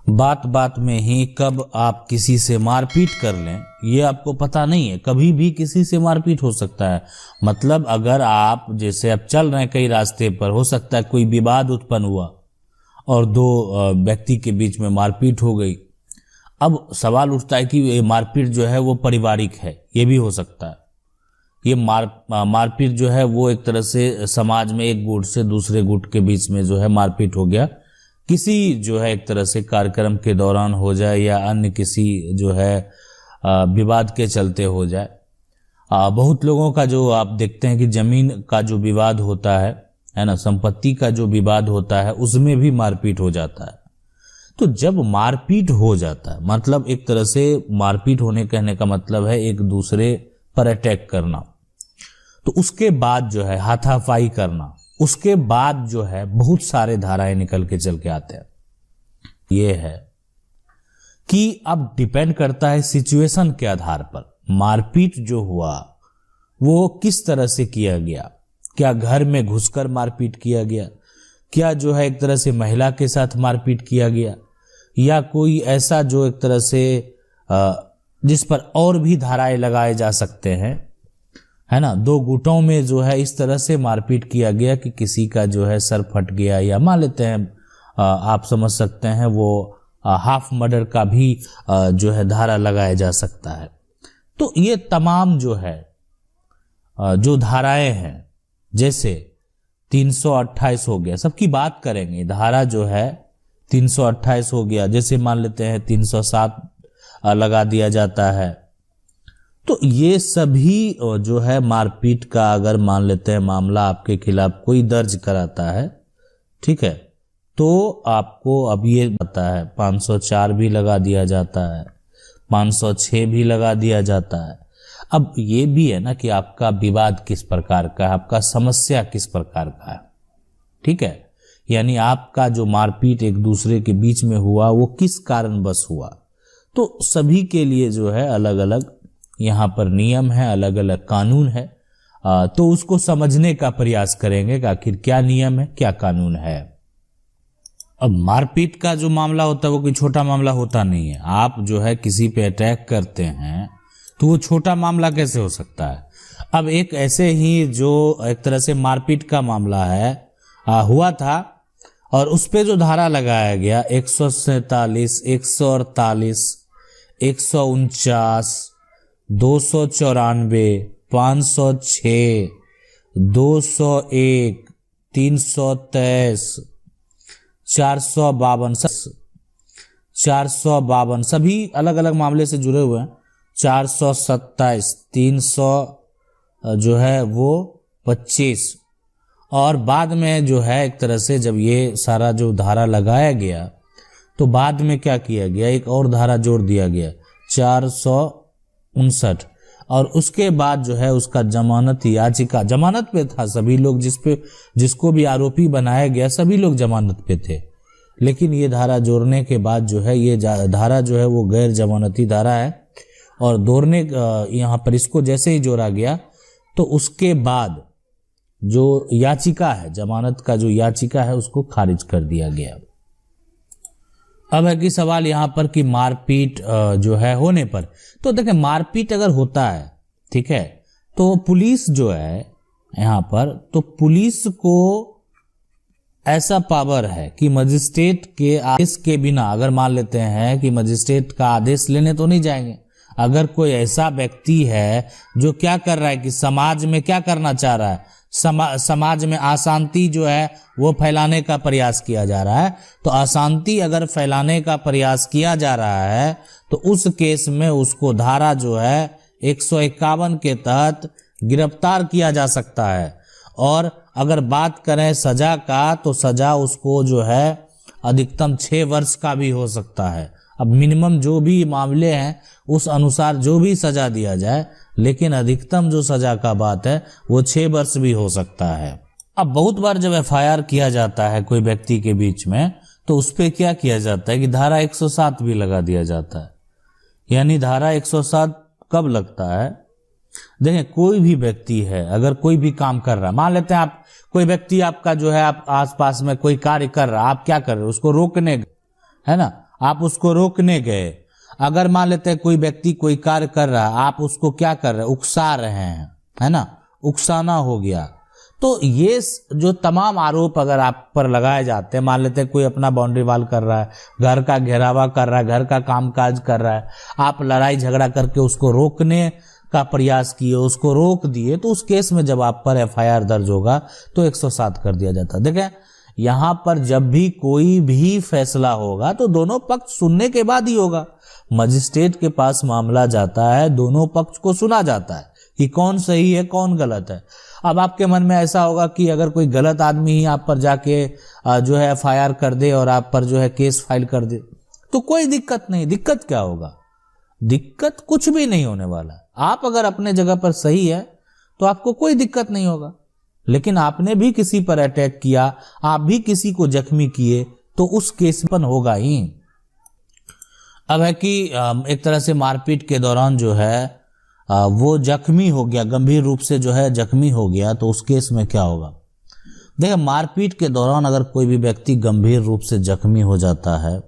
बात बात में ही कब आप किसी से मारपीट कर लें ये आपको पता नहीं है। कभी भी किसी से मारपीट हो सकता है। मतलब अगर आप जैसे अब चल रहे हैं कई रास्ते पर, हो सकता है कोई विवाद उत्पन्न हुआ और दो व्यक्ति के बीच में मारपीट हो गई। अब सवाल उठता है कि ये मारपीट जो है वो पारिवारिक है, ये भी हो सकता है। ये मारपीट जो है वो एक तरह से समाज में एक गुट से दूसरे गुट के बीच में जो है मारपीट हो गया, किसी जो है एक तरह से कार्यक्रम के दौरान हो जाए या अन्य किसी जो है विवाद के चलते हो जाए। बहुत लोगों का जो आप देखते हैं कि जमीन का जो विवाद होता है ना, संपत्ति का जो विवाद होता है, उसमें भी मारपीट हो जाता है। तो जब मारपीट हो जाता है, मतलब एक तरह से मारपीट होने कहने का मतलब है एक दूसरे पर अटैक करना, तो उसके बाद जो है हाथापाई करना, उसके बाद जो है बहुत सारे धाराएं निकल के चल के आते हैं। ये है कि अब डिपेंड करता है सिचुएशन के आधार पर मारपीट जो हुआ वो किस तरह से किया गया। क्या घर में घुसकर मारपीट किया गया, क्या जो है एक तरह से महिला के साथ मारपीट किया गया, या कोई ऐसा जो एक तरह से जिस पर और भी धाराएं लगाए जा सकते हैं, है ना। दो गुटों में जो है इस तरह से मारपीट किया गया कि किसी का जो है सर फट गया, या मान लेते हैं आप समझ सकते हैं वो हाफ मर्डर का भी जो है धारा लगाया जा सकता है। तो ये तमाम जो है जो धाराएं हैं, जैसे 328 हो गया, सबकी बात करेंगे। धारा जो है 328 हो गया, जैसे मान लेते हैं 307 लगा दिया जाता है। तो ये सभी जो है मारपीट का अगर मान लेते हैं मामला आपके खिलाफ कोई दर्ज कराता है, ठीक है, तो आपको अब ये पता है 504 भी लगा दिया जाता है, 506 भी लगा दिया जाता है। अब ये भी है ना कि आपका विवाद किस प्रकार का है, आपका समस्या किस प्रकार का है, ठीक है। यानी आपका जो मारपीट एक दूसरे के बीच में हुआ वो किस कारणवश हुआ। तो सभी के लिए जो है अलग अलग यहाँ पर नियम है, अलग अलग कानून है। तो उसको समझने का प्रयास करेंगे कि आखिर क्या नियम है, क्या कानून है। अब मारपीट का जो मामला होता है वो कोई छोटा मामला होता नहीं है। आप जो है किसी पे अटैक करते हैं तो वो छोटा मामला कैसे हो सकता है। अब एक ऐसे ही जो एक तरह से मारपीट का मामला है हुआ था, और उस पे जो धारा लगाया गया 147, 148, 149, 294, 506, 201, 323, 452 सभी अलग अलग मामले से जुड़े हुए हैं। 427, 300 जो है वो 25, और बाद में जो है एक तरह से जब ये सारा जो धारा लगाया गया तो बाद में क्या किया गया, एक और धारा जोड़ दिया गया 459, और उसके बाद जो है उसका जमानत याचिका, जमानत पे था सभी लोग, जिसको भी आरोपी बनाया गया सभी लोग जमानत पे थे। लेकिन ये धारा जोड़ने के बाद जो है ये धारा जो है वो गैर जमानती धारा है, और दोड़ने यहाँ पर इसको जैसे ही जोड़ा गया तो उसके बाद जो याचिका है, जमानत का जो याचिका है उसको खारिज कर दिया गया। अब है कि सवाल यहाँ पर कि मारपीट जो है होने पर, तो देखें मारपीट अगर होता है, ठीक है, तो पुलिस जो है यहाँ पर, तो पुलिस को ऐसा पावर है कि मजिस्ट्रेट के आदेश के बिना, अगर मान लेते हैं कि मजिस्ट्रेट का आदेश लेने तो नहीं जाएंगे। अगर कोई ऐसा व्यक्ति है जो क्या कर रहा है कि समाज में क्या करना चाह रहा है, समाज में अशांति जो है वो फैलाने का प्रयास किया जा रहा है, तो अशांति अगर फैलाने का प्रयास किया जा रहा है तो उस केस में उसको धारा जो है 151 के तहत गिरफ्तार किया जा सकता है। और अगर बात करें सजा का, तो सजा उसको जो है अधिकतम 6 वर्ष का भी हो सकता है। अब मिनिमम जो भी मामले हैं उस अनुसार जो भी सजा दिया जाए, लेकिन अधिकतम जो सजा का बात है वो 6 वर्ष भी हो सकता है। अब बहुत बार जब एफआईआर किया जाता है कोई व्यक्ति के बीच में, तो उस पे क्या किया जाता है कि धारा 107 भी लगा दिया जाता है। यानी धारा 107 कब लगता है, देखें कोई भी व्यक्ति है अगर कोई भी काम कर रहा है, मान लेते हैं आप कोई व्यक्ति आपका जो है आप आसपास में कोई कार्य कर रहा है, आप क्या कर रहे हो, उसको रोकने, है ना, आप उसको रोकने गए, अगर मान लेते हैं कोई व्यक्ति कोई कार्य कर रहा है, आप उसको क्या कर रहे हैं, उकसा रहे हैं, है ना, उकसाना हो गया। तो ये जो तमाम आरोप अगर आप पर लगाए जाते हैं, मान लेते हैं कोई अपना बाउंड्री वाल कर रहा है, घर का घेरावा कर रहा है, घर का कामकाज कर रहा है, आप लड़ाई झगड़ा करके उसको रोकने का प्रयास किए, उसको रोक दिए, तो उस केस में जब आप पर एफआईआर दर्ज होगा तो 107 कर दिया जाता है। देखें, यहां पर जब भी कोई भी फैसला होगा तो दोनों पक्ष सुनने के बाद ही होगा। मजिस्ट्रेट के पास मामला जाता है, दोनों पक्ष को सुना जाता है कि कौन सही है कौन गलत है। अब आपके मन में ऐसा होगा कि अगर कोई गलत आदमी ही आप पर जाके जो है एफआईआर कर दे और आप पर जो है केस फाइल कर दे तो कोई दिक्कत नहीं। दिक्कत क्या होगा? दिक्कत कुछ भी नहीं होने वाला। आप अगर अपने जगह पर सही है तो आपको कोई दिक्कत नहीं होगा, लेकिन आपने भी किसी पर अटैक किया, आप भी किसी को जख्मी किए तो उस केस में होगा ही। अब है कि एक तरह से मारपीट के दौरान जो है वो जख्मी हो गया, गंभीर रूप से जो है जख्मी हो गया, तो उस केस में क्या होगा? देखिए, मारपीट के दौरान अगर कोई भी व्यक्ति गंभीर रूप से जख्मी हो जाता है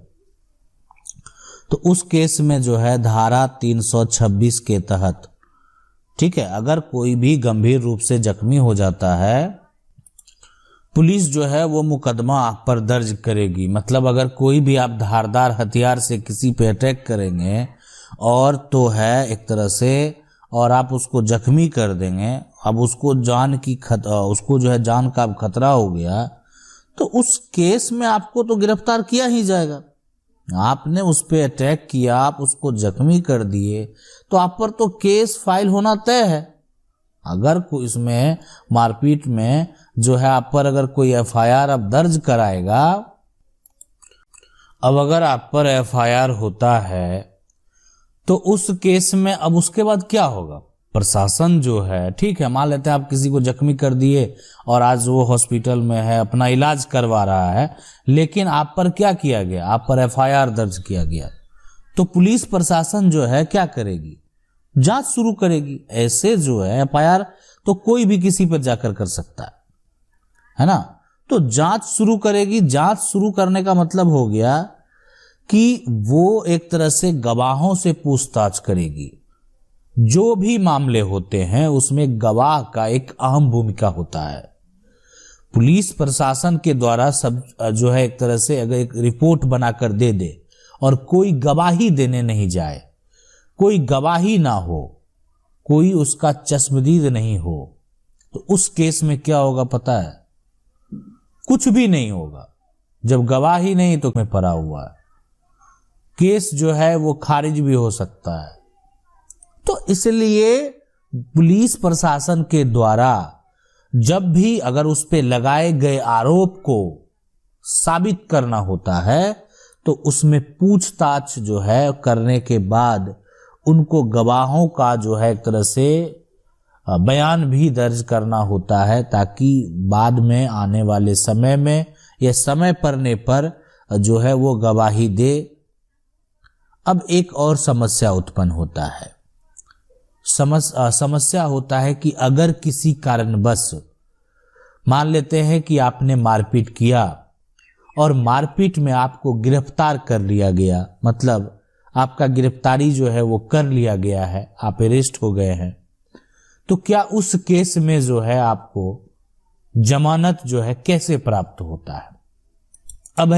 तो उस केस में जो है धारा 326 के तहत, ठीक है, अगर कोई भी गंभीर रूप से जख्मी हो जाता है, पुलिस जो है वो मुकदमा आप पर दर्ज करेगी। मतलब अगर कोई भी आप धारदार हथियार से किसी पे अटैक करेंगे और तो है एक तरह से, और आप उसको जख्मी कर देंगे, अब उसको उसको जो है जान का खतरा हो गया, तो उस केस में आपको तो गिरफ्तार किया ही जाएगा। आपने उस पे अटैक किया, आप उसको जख्मी कर दिए, तो आप पर तो केस फाइल होना तय है। अगर कोई इसमें मारपीट में जो है आप पर अगर कोई एफआईआर अब दर्ज कराएगा, अब अगर आप पर एफआईआर होता है तो उस केस में अब उसके बाद क्या होगा? प्रशासन जो है, ठीक है, मान लेते हैं आप किसी को जख्मी कर दिए और आज वो हॉस्पिटल में है, अपना इलाज करवा रहा है, लेकिन आप पर क्या किया गया? आप पर एफआईआर दर्ज किया गया, तो पुलिस प्रशासन जो है क्या करेगी? जांच शुरू करेगी। ऐसे जो है एफआईआर तो कोई भी किसी पर जाकर कर सकता है ना, तो जांच शुरू करेगी। जांच शुरू करने का मतलब हो गया कि वो एक तरह से गवाहों से पूछताछ करेगी। जो भी मामले होते हैं उसमें गवाह का एक अहम भूमिका होता है। पुलिस प्रशासन के द्वारा सब जो है एक तरह से अगर एक रिपोर्ट बनाकर दे दे और कोई गवाही देने नहीं जाए, कोई गवाही ना हो, कोई उसका चश्मदीद नहीं हो, तो उस केस में क्या होगा पता है? कुछ भी नहीं होगा। जब गवाही नहीं तो में पड़ा हुआ है, केस जो है वो खारिज भी हो सकता है। तो इसलिए पुलिस प्रशासन के द्वारा जब भी अगर उस पे लगाए गए आरोप को साबित करना होता है तो उसमें पूछताछ जो है करने के बाद उनको गवाहों का जो है एक तरह से बयान भी दर्ज करना होता है, ताकि बाद में आने वाले समय में या समय पड़ने पर जो है वो गवाही दे। अब एक और समस्या उत्पन्न होता है। समस्या होता है कि अगर किसी कारणवश मान लेते हैं कि आपने मारपीट किया और मारपीट में आपको गिरफ्तार कर लिया गया, मतलब आपका गिरफ्तारी जो है वो कर लिया गया है, आप अरेस्ट हो गए हैं, तो क्या उस केस में जो है आपको जमानत जो है कैसे प्राप्त होता है? अब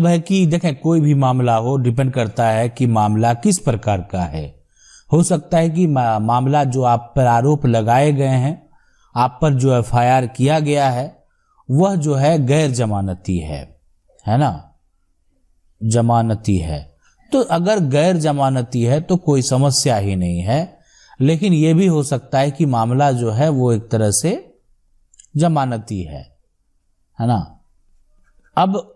है कि देखें, कोई भी मामला हो, डिपेंड करता है कि मामला किस प्रकार का है। हो सकता है कि मामला जो आप पर आरोप लगाए गए हैं, आप पर जो एफआईआर किया गया है, वह जो है गैर जमानती है ना, जमानती है। तो अगर गैर जमानती है तो कोई समस्या ही नहीं है, लेकिन यह भी हो सकता है कि मामला जो है वो एक तरह से जमानती है ना। अब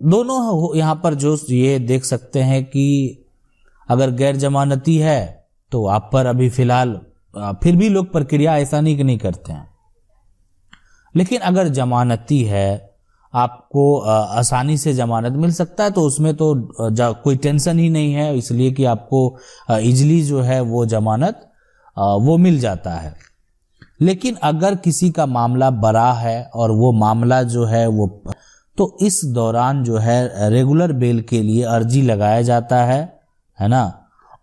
दोनों यहां पर जो ये देख सकते हैं कि अगर गैर जमानती है तो आप पर अभी फिलहाल फिर भी लोग प्रक्रिया ऐसा नहीं करते हैं, लेकिन अगर जमानती है आपको आसानी से जमानत मिल सकता है, तो उसमें तो कोई टेंशन ही नहीं है, इसलिए कि आपको इजली जो है वो जमानत वो मिल जाता है। लेकिन अगर किसी का मामला बड़ा है और वो मामला जो है वो तो इस दौरान जो है रेगुलर बेल के लिए अर्जी लगाया जाता है ना,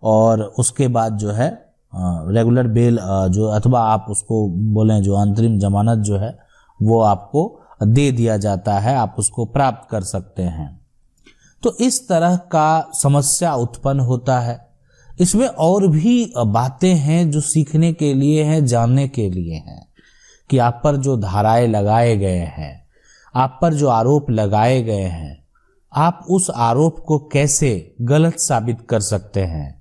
और उसके बाद जो है रेगुलर बेल जो अथवा आप उसको बोलें जो अंतरिम जमानत जो है वो आपको दे दिया जाता है, आप उसको प्राप्त कर सकते हैं। तो इस तरह का समस्या उत्पन्न होता है। इसमें और भी बातें हैं जो सीखने के लिए हैं, जानने के लिए हैं कि आप पर जो धाराएं लगाए गए हैं, आप पर जो आरोप लगाए गए हैं, आप उस आरोप को कैसे गलत साबित कर सकते हैं।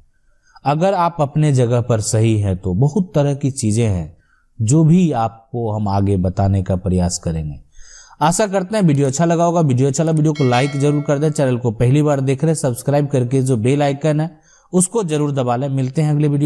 अगर आप अपने जगह पर सही हैं तो बहुत तरह की चीजें हैं जो भी आपको हम आगे बताने का प्रयास करेंगे। आशा करते हैं वीडियो अच्छा लगा होगा। वीडियो अच्छा लगा वीडियो को लाइक जरूर कर दें। चैनल को पहली बार देख रहे हैं सब्सक्राइब करके जो बेल आइकन है उसको जरूर दबा लें। मिलते हैं अगले वीडियो।